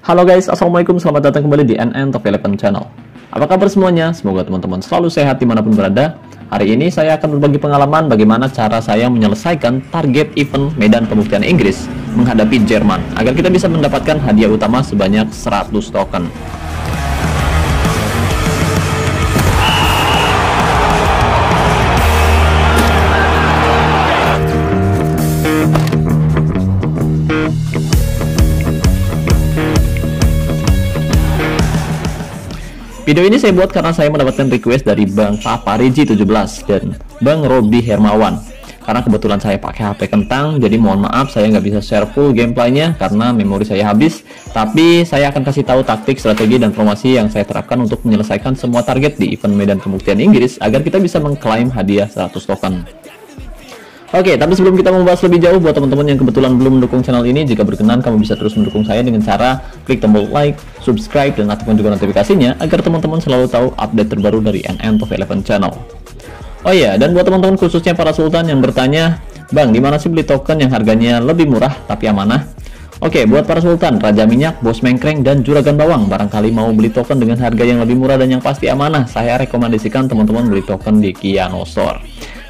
Halo guys, assalamualaikum, selamat datang kembali di NN Top 11 Channel. Apa kabar semuanya? Semoga teman-teman selalu sehat dimanapun berada. Hari ini saya akan berbagi pengalaman bagaimana cara saya menyelesaikan target event Medan Pembuktian Inggris menghadapi Jerman, agar kita bisa mendapatkan hadiah utama sebanyak 100 token. Video ini saya buat karena saya mendapatkan request dari Bang Papariji 17 dan Bang Robi Hermawan. Karena kebetulan saya pakai HP kentang, jadi mohon maaf saya nggak bisa share full gameplaynya karena memori saya habis. Tapi saya akan kasih tahu taktik, strategi, dan informasi yang saya terapkan untuk menyelesaikan semua target di event Medan Pembuktian Inggris agar kita bisa mengklaim hadiah 100 token. Oke, tapi sebelum kita membahas lebih jauh, buat teman-teman yang kebetulan belum mendukung channel ini, jika berkenan kamu bisa terus mendukung saya dengan cara klik tombol like, subscribe, dan aktifkan juga notifikasinya agar teman-teman selalu tahu update terbaru dari NN Top 11 Channel. Oh iya, dan buat teman-teman khususnya para sultan yang bertanya, Bang, di mana sih beli token yang harganya lebih murah tapi amanah? Oke, buat para sultan, Raja Minyak, Bos Mengkreng, dan Juragan Bawang, barangkali mau beli token dengan harga yang lebih murah dan yang pasti amanah, saya rekomendasikan teman-teman beli token di Kiano Store.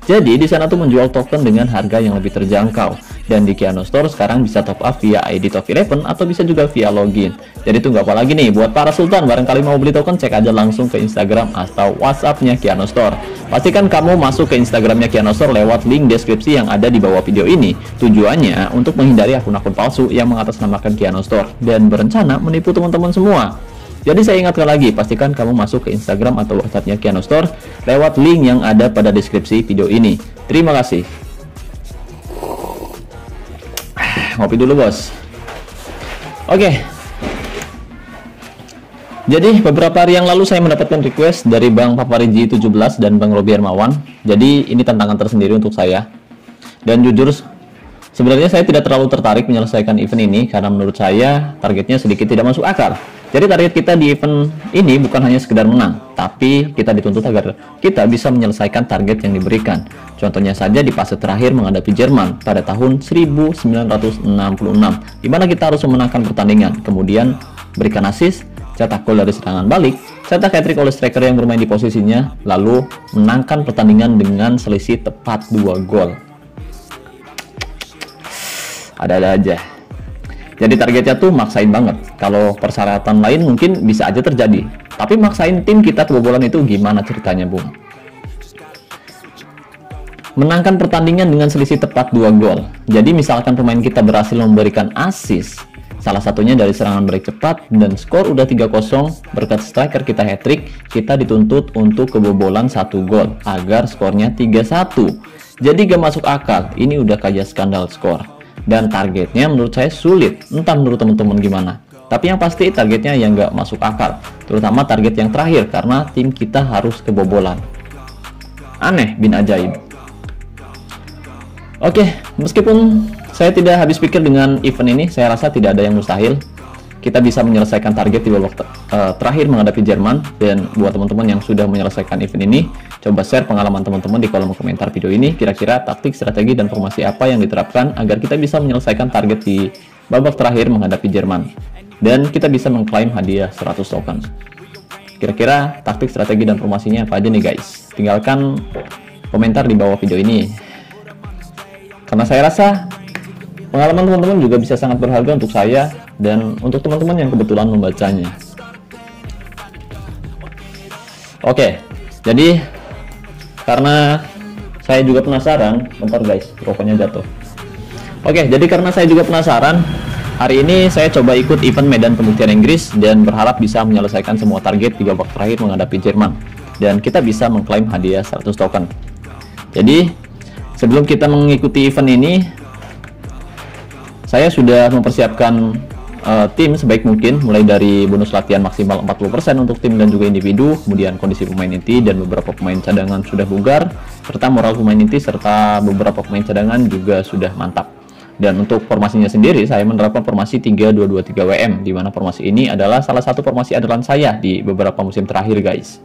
Jadi di sana tuh menjual token dengan harga yang lebih terjangkau, dan di Kiano Store sekarang bisa top up via ID Top 11 atau bisa juga via login. Jadi tunggu apa lagi nih? Buat para sultan barangkali mau beli token, cek aja langsung ke Instagram atau WhatsApp-nya Kiano Store. Pastikan kamu masuk ke Instagramnya Kiano Store lewat link deskripsi yang ada di bawah video ini. Tujuannya untuk menghindari akun-akun palsu yang mengatasnamakan Kiano Store dan berencana menipu teman-teman semua. Jadi saya ingatkan lagi, pastikan kamu masuk ke Instagram atau WhatsApp-nya Kiano Store lewat link yang ada pada deskripsi video ini. Terima kasih. Ngopi dulu, bos. Oke. Jadi beberapa hari yang lalu saya mendapatkan request dari Bang Papariji 17 dan Bang Robi Hermawan. Jadi ini tantangan tersendiri untuk saya. Dan jujur, sebenarnya saya tidak terlalu tertarik menyelesaikan event ini karena menurut saya targetnya sedikit tidak masuk akal. Jadi target kita di event ini bukan hanya sekedar menang, tapi kita dituntut agar kita bisa menyelesaikan target yang diberikan. Contohnya saja di fase terakhir menghadapi Jerman pada tahun 1966, di mana kita harus memenangkan pertandingan, kemudian berikan assist, cetak gol dari serangan balik, cetak hat-trick oleh striker yang bermain di posisinya, lalu menangkan pertandingan dengan selisih tepat 2 gol. Ada-ada aja. Jadi targetnya tuh maksain banget. Kalau persyaratan lain mungkin bisa aja terjadi. Tapi maksain tim kita kebobolan itu gimana ceritanya, Bung? Menangkan pertandingan dengan selisih tepat 2 gol. Jadi misalkan pemain kita berhasil memberikan assist, salah satunya dari serangan balik cepat, dan skor udah 3-0 berkat striker kita hat-trick, kita dituntut untuk kebobolan 1 gol agar skornya 3-1. Jadi gak masuk akal. Ini udah kayak skandal skor. Dan targetnya menurut saya sulit, entah menurut teman-teman gimana. Tapi yang pasti targetnya yang nggak masuk akal, terutama target yang terakhir karena tim kita harus kebobolan. Aneh bin ajaib. Oke, meskipun saya tidak habis pikir dengan event ini, saya rasa tidak ada yang mustahil. Kita bisa menyelesaikan target di babak terakhir menghadapi Jerman. Dan buat teman-teman yang sudah menyelesaikan event ini, coba share pengalaman teman-teman di kolom komentar video ini. Kira-kira taktik, strategi, dan formasi apa yang diterapkan agar kita bisa menyelesaikan target di babak terakhir menghadapi Jerman, dan kita bisa mengklaim hadiah 100 token. Kira-kira taktik, strategi, dan formasinya apa aja nih guys? Tinggalkan komentar di bawah video ini, karena saya rasa pengalaman teman-teman juga bisa sangat berharga untuk saya dan untuk teman-teman yang kebetulan membacanya. Oke, jadi karena saya juga penasaran, bentar guys, rokoknya jatuh. Oke, jadi karena saya juga penasaran, hari ini saya coba ikut event Medan Pembuktian Inggris dan berharap bisa menyelesaikan semua target di babak terakhir menghadapi Jerman, dan kita bisa mengklaim hadiah 100 token. Jadi sebelum kita mengikuti event ini, saya sudah mempersiapkan tim sebaik mungkin, mulai dari bonus latihan maksimal 40% untuk tim dan juga individu, kemudian kondisi pemain inti dan beberapa pemain cadangan sudah bugar, serta moral pemain inti serta beberapa pemain cadangan juga sudah mantap. Dan untuk formasinya sendiri, saya menerapkan formasi 3-2-2-3 WM, di mana formasi ini adalah salah satu formasi andalan saya di beberapa musim terakhir guys.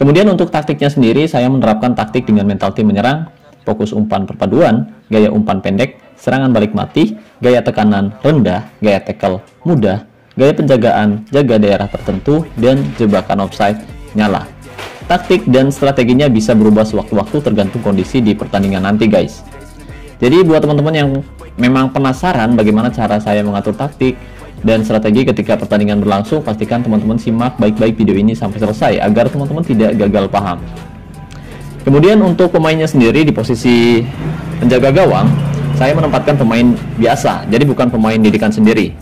Kemudian untuk taktiknya sendiri, saya menerapkan taktik dengan mental tim menyerang, fokus umpan perpaduan, gaya umpan pendek, serangan balik mati, gaya tekanan rendah, gaya tackle mudah, gaya penjagaan, jaga daerah tertentu, dan jebakan offside nyala. Taktik dan strateginya bisa berubah sewaktu-waktu tergantung kondisi di pertandingan nanti guys. Jadi buat teman-teman yang memang penasaran bagaimana cara saya mengatur taktik dan strategi ketika pertandingan berlangsung, pastikan teman-teman simak baik-baik video ini sampai selesai agar teman-teman tidak gagal paham. Kemudian untuk pemainnya sendiri di posisi penjaga gawang, saya menempatkan pemain biasa, jadi bukan pemain didikan sendiri.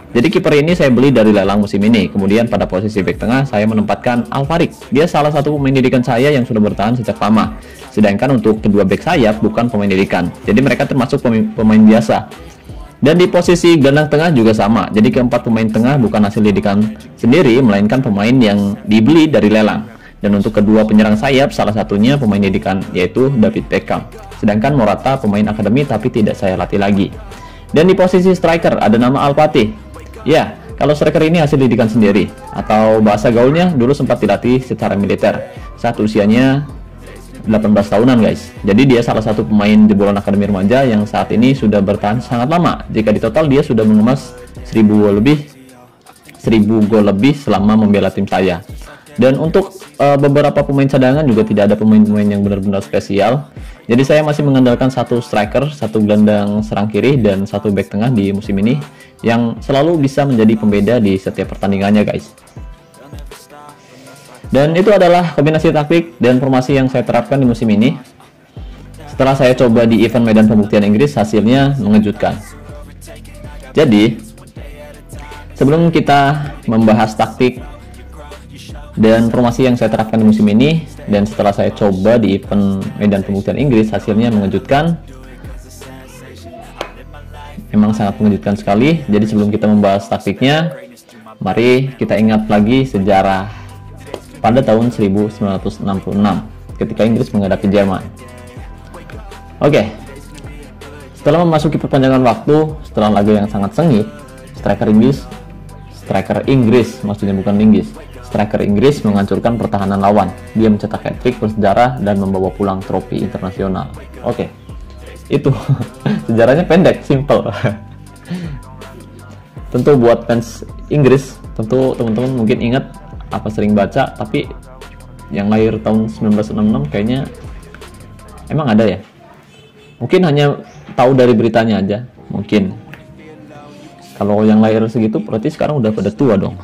Jadi kiper ini saya beli dari lelang musim ini. Kemudian pada posisi bek tengah saya menempatkan Alvarik. Dia salah satu pemain didikan saya yang sudah bertahan sejak lama. Sedangkan untuk kedua bek sayap bukan pemain didikan. Jadi mereka termasuk pemain biasa. Dan di posisi gelandang tengah juga sama. Jadi keempat pemain tengah bukan hasil didikan sendiri, melainkan pemain yang dibeli dari lelang. Dan untuk kedua penyerang sayap, salah satunya pemain didikan, yaitu David Beckham. Sedangkan Morata pemain akademi tapi tidak saya latih lagi. Dan di posisi striker ada nama Al-Fatih. Ya, kalau striker ini hasil didikan sendiri, atau bahasa gaulnya dulu sempat dilatih secara militer saat usianya 18 tahunan guys. Jadi dia salah satu pemain jebolan akademi remaja yang saat ini sudah bertahan sangat lama. Jika di total dia sudah mengemas 1000 gol lebih selama membela tim saya. Dan untuk beberapa pemain cadangan juga tidak ada pemain-pemain yang benar-benar spesial. Jadi saya masih mengandalkan satu striker, satu gelandang serang kiri, dan satu back tengah di musim ini yang selalu bisa menjadi pembeda di setiap pertandingannya guys. Dan itu adalah kombinasi taktik dan formasi yang saya terapkan di musim ini. Setelah saya coba di event Medan Pembuktian Inggris, hasilnya mengejutkan. Jadi sebelum kita membahas taktik dan formasi yang saya terapkan di musim ini, dan setelah saya coba di event Medan Pembuktian Inggris, hasilnya mengejutkan. Memang sangat mengejutkan sekali. Jadi sebelum kita membahas taktiknya, mari kita ingat lagi sejarah pada tahun 1966 ketika Inggris menghadapi Jerman. Oke, setelah memasuki perpanjangan waktu, setelah laga yang sangat sengit, striker Inggris maksudnya bukan linggis, striker Inggris menghancurkan pertahanan lawan. Dia mencetak hat-trick bersejarah dan membawa pulang trofi internasional. Oke, itu sejarahnya pendek, simple. Tentu buat fans Inggris, tentu teman-teman mungkin ingat apa sering baca, tapi yang lahir tahun 1966 kayaknya emang ada ya. Mungkin hanya tahu dari beritanya aja, mungkin. Kalau yang lahir segitu berarti sekarang udah pada tua dong.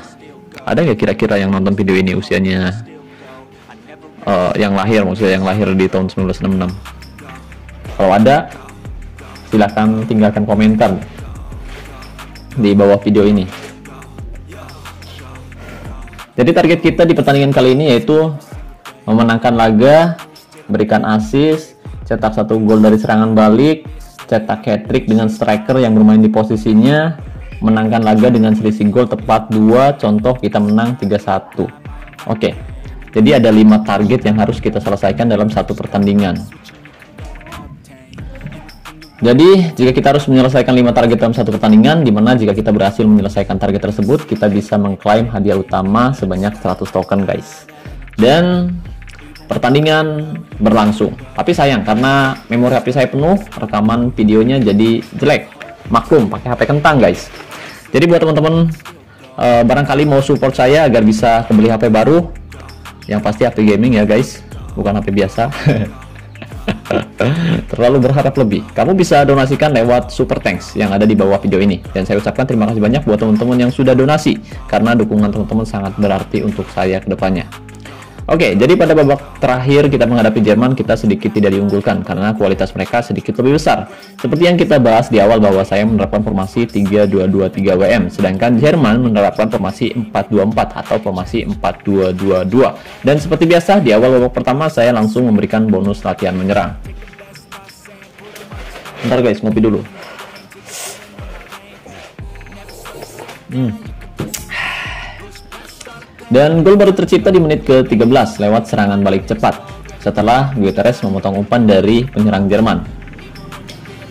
Ada nggak kira-kira yang nonton video ini usianya yang lahir di tahun 1966? Kalau ada, silahkan tinggalkan komentar di bawah video ini. Jadi target kita di pertandingan kali ini yaitu memenangkan laga, berikan assist, cetak 1 gol dari serangan balik, cetak hat-trick dengan striker yang bermain di posisinya, menangkan laga dengan selisih gol tepat 2, contoh kita menang 3-1. Oke, jadi ada 5 target yang harus kita selesaikan dalam satu pertandingan. Jadi jika kita harus menyelesaikan 5 target dalam satu pertandingan, dimana jika kita berhasil menyelesaikan target tersebut, kita bisa mengklaim hadiah utama sebanyak 100 token guys. Dan pertandingan berlangsung. Tapi sayang karena memori HP saya penuh, rekaman videonya jadi jelek. Maklum, pakai HP kentang guys. Jadi buat teman-teman barangkali mau support saya agar bisa kebeli HP baru, yang pasti HP gaming ya guys, bukan HP biasa. Terlalu berharap lebih. Kamu bisa donasikan lewat Super Thanks yang ada di bawah video ini. Dan saya ucapkan terima kasih banyak buat teman-teman yang sudah donasi, karena dukungan teman-teman sangat berarti untuk saya ke depannya. Oke, jadi pada babak terakhir kita menghadapi Jerman, kita sedikit tidak diunggulkan karena kualitas mereka sedikit lebih besar. Seperti yang kita bahas di awal bahwa saya menerapkan formasi 3-2-2-3 WM, sedangkan Jerman menerapkan formasi 4-2-4 atau formasi 4-2-2-2. Dan seperti biasa, di awal babak pertama saya langsung memberikan bonus latihan menyerang. Bentar guys, ngopi dulu. Dan gol baru tercipta di menit ke-13 lewat serangan balik cepat setelah Guterres memotong umpan dari penyerang Jerman.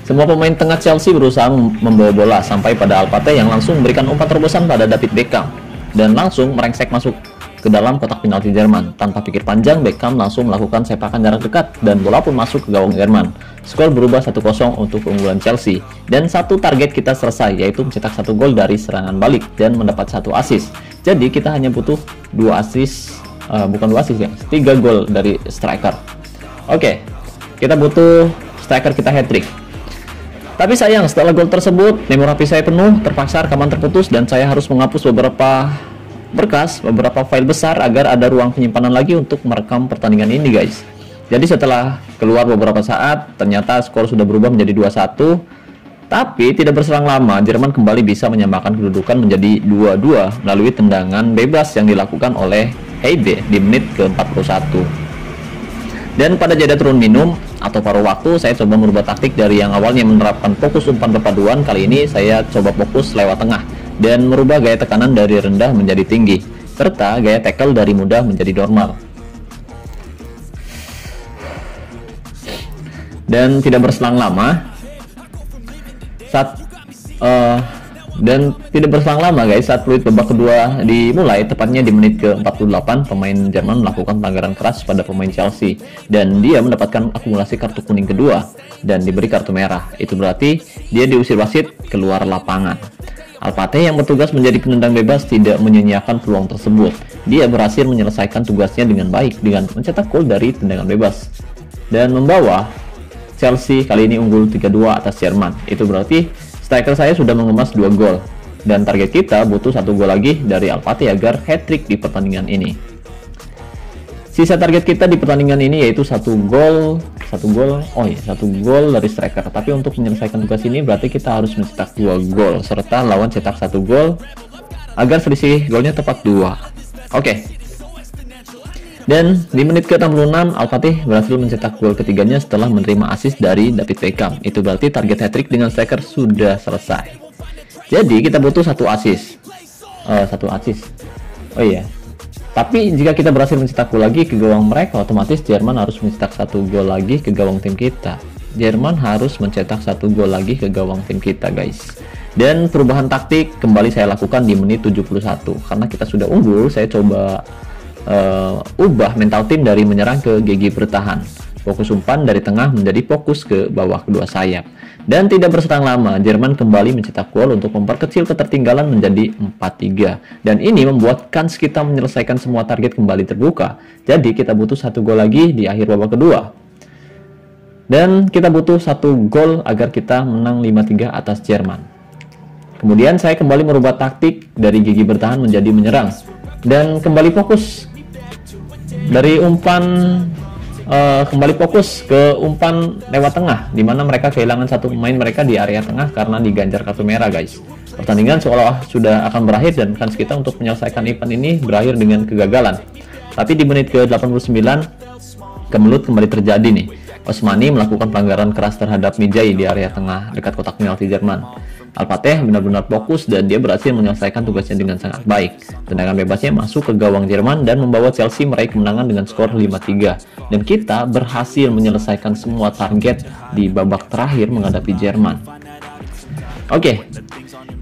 Semua pemain tengah Chelsea berusaha membawa bola sampai pada Alpate yang langsung memberikan umpan terobosan pada David Beckham dan langsung merengsek masuk ke dalam kotak penalti Jerman. Tanpa pikir panjang, Beckham langsung melakukan sepakan jarak dekat dan bola pun masuk ke gawang Jerman. Skor berubah 1-0 untuk keunggulan Chelsea. Dan satu target kita selesai, yaitu mencetak 1 gol dari serangan balik dan mendapat 1 assist. Jadi kita hanya butuh 2 assist, bukan 2 assist ya, 3 gol dari striker. Oke, kita butuh striker kita hat-trick. Tapi sayang, setelah gol tersebut, memori saya penuh, terpaksa rekaman terputus, dan saya harus menghapus beberapa berkas, beberapa file besar agar ada ruang penyimpanan lagi untuk merekam pertandingan ini, guys. Jadi setelah keluar beberapa saat, ternyata skor sudah berubah menjadi 2-1. Tapi tidak berselang lama, Jerman kembali bisa menyamakan kedudukan menjadi 2-2 melalui tendangan bebas yang dilakukan oleh Heide di menit ke-41. Dan pada jeda turun minum atau paruh waktu, saya coba merubah taktik dari yang awalnya menerapkan fokus umpan perpaduan. Kali ini saya coba fokus lewat tengah dan merubah gaya tekanan dari rendah menjadi tinggi, serta gaya tackle dari mudah menjadi normal. Dan tidak berselang lama, saat peluit babak kedua dimulai, tepatnya di menit ke-48, pemain Jerman melakukan pelanggaran keras pada pemain Chelsea dan dia mendapatkan akumulasi kartu kuning kedua dan diberi kartu merah. Itu berarti dia diusir wasit keluar lapangan. Alpate yang bertugas menjadi penendang bebas tidak menyia-nyiakan peluang tersebut. Dia berhasil menyelesaikan tugasnya dengan baik dengan mencetak gol dari tendangan bebas dan membawa Chelsea kali ini unggul 3-2 atas Jerman. Itu berarti striker saya sudah mengemas 2 gol. Dan target kita butuh 1 gol lagi dari Alpate agar hat-trick di pertandingan ini. Sisa target kita di pertandingan ini yaitu 1 gol dari striker. Tapi untuk menyelesaikan tugas ini berarti kita harus mencetak 2 gol serta lawan cetak 1 gol agar selisih golnya tepat 2. Oke. Dan di menit ke-66, Alpate berhasil mencetak gol ketiganya setelah menerima assist dari David Beckham. Itu berarti target hat-trick dengan striker sudah selesai. Jadi kita butuh 1 assist. Oh iya. Tapi jika kita berhasil mencetak gol lagi ke gawang mereka, otomatis Jerman harus mencetak 1 gol lagi ke gawang tim kita. Jerman harus mencetak 1 gol lagi ke gawang tim kita, guys. Dan perubahan taktik kembali saya lakukan di menit 71. Karena kita sudah unggul, saya coba ubah mental tim dari menyerang ke gigi bertahan. Fokus umpan dari tengah menjadi fokus ke bawah kedua sayap. Dan tidak berselang lama, Jerman kembali mencetak gol untuk memperkecil ketertinggalan menjadi 4-3. Dan ini membuat kans kita menyelesaikan semua target kembali terbuka. Jadi kita butuh 1 gol lagi di akhir babak kedua. Dan kita butuh 1 gol agar kita menang 5-3 atas Jerman. Kemudian saya kembali merubah taktik dari gigi bertahan menjadi menyerang. Dan kembali fokus dari umpan ke umpan lewat tengah, di mana mereka kehilangan 1 pemain mereka di area tengah karena diganjar kartu merah, guys. Pertandingan seolah sudah akan berakhir dan kans kita untuk menyelesaikan event ini berakhir dengan kegagalan. Tapi di menit ke-89 kemelut kembali terjadi nih. Osmani melakukan pelanggaran keras terhadap Mijay di area tengah dekat kotak penalti Jerman. Alpate benar-benar fokus dan dia berhasil menyelesaikan tugasnya dengan sangat baik. Tendangan bebasnya masuk ke gawang Jerman dan membawa Chelsea meraih kemenangan dengan skor 5-3. Dan kita berhasil menyelesaikan semua target di babak terakhir menghadapi Jerman. Oke,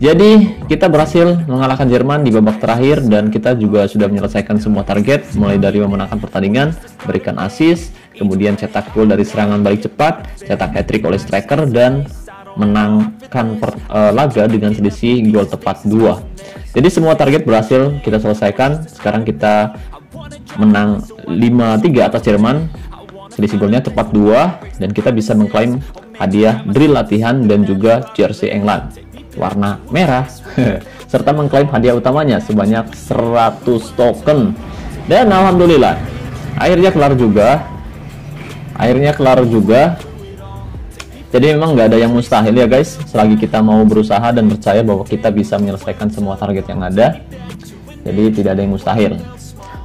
jadi kita berhasil mengalahkan Jerman di babak terakhir dan kita juga sudah menyelesaikan semua target, mulai dari memenangkan pertandingan, berikan assist, kemudian cetak gol dari serangan balik cepat, cetak hat-trick oleh striker, dan menangkan laga dengan selisih gol tepat 2. Jadi semua target berhasil kita selesaikan. Sekarang kita menang 5-3 atas Jerman, selisih golnya tepat 2, dan kita bisa mengklaim hadiah drill latihan dan juga jersey England warna merah serta mengklaim hadiah utamanya sebanyak 100 token. Dan alhamdulillah akhirnya kelar juga. Jadi memang nggak ada yang mustahil ya, guys, selagi kita mau berusaha dan percaya bahwa kita bisa menyelesaikan semua target yang ada. Jadi tidak ada yang mustahil.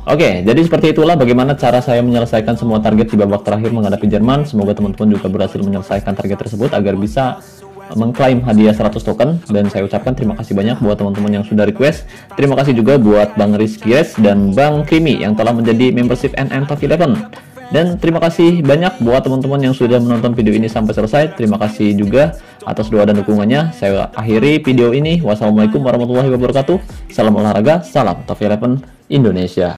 Oke, jadi seperti itulah bagaimana cara saya menyelesaikan semua target di babak terakhir menghadapi Jerman. Semoga teman-teman juga berhasil menyelesaikan target tersebut agar bisa mengklaim hadiah 100 token. Dan saya ucapkan terima kasih banyak buat teman-teman yang sudah request. Terima kasih juga buat Bang Rizky dan Bang Krimi yang telah menjadi membership NM Top 11. Dan terima kasih banyak buat teman-teman yang sudah menonton video ini sampai selesai. Terima kasih juga atas doa dan dukungannya. Saya akhiri video ini. Wassalamualaikum warahmatullahi wabarakatuh. Salam olahraga, salam Top 11 Indonesia.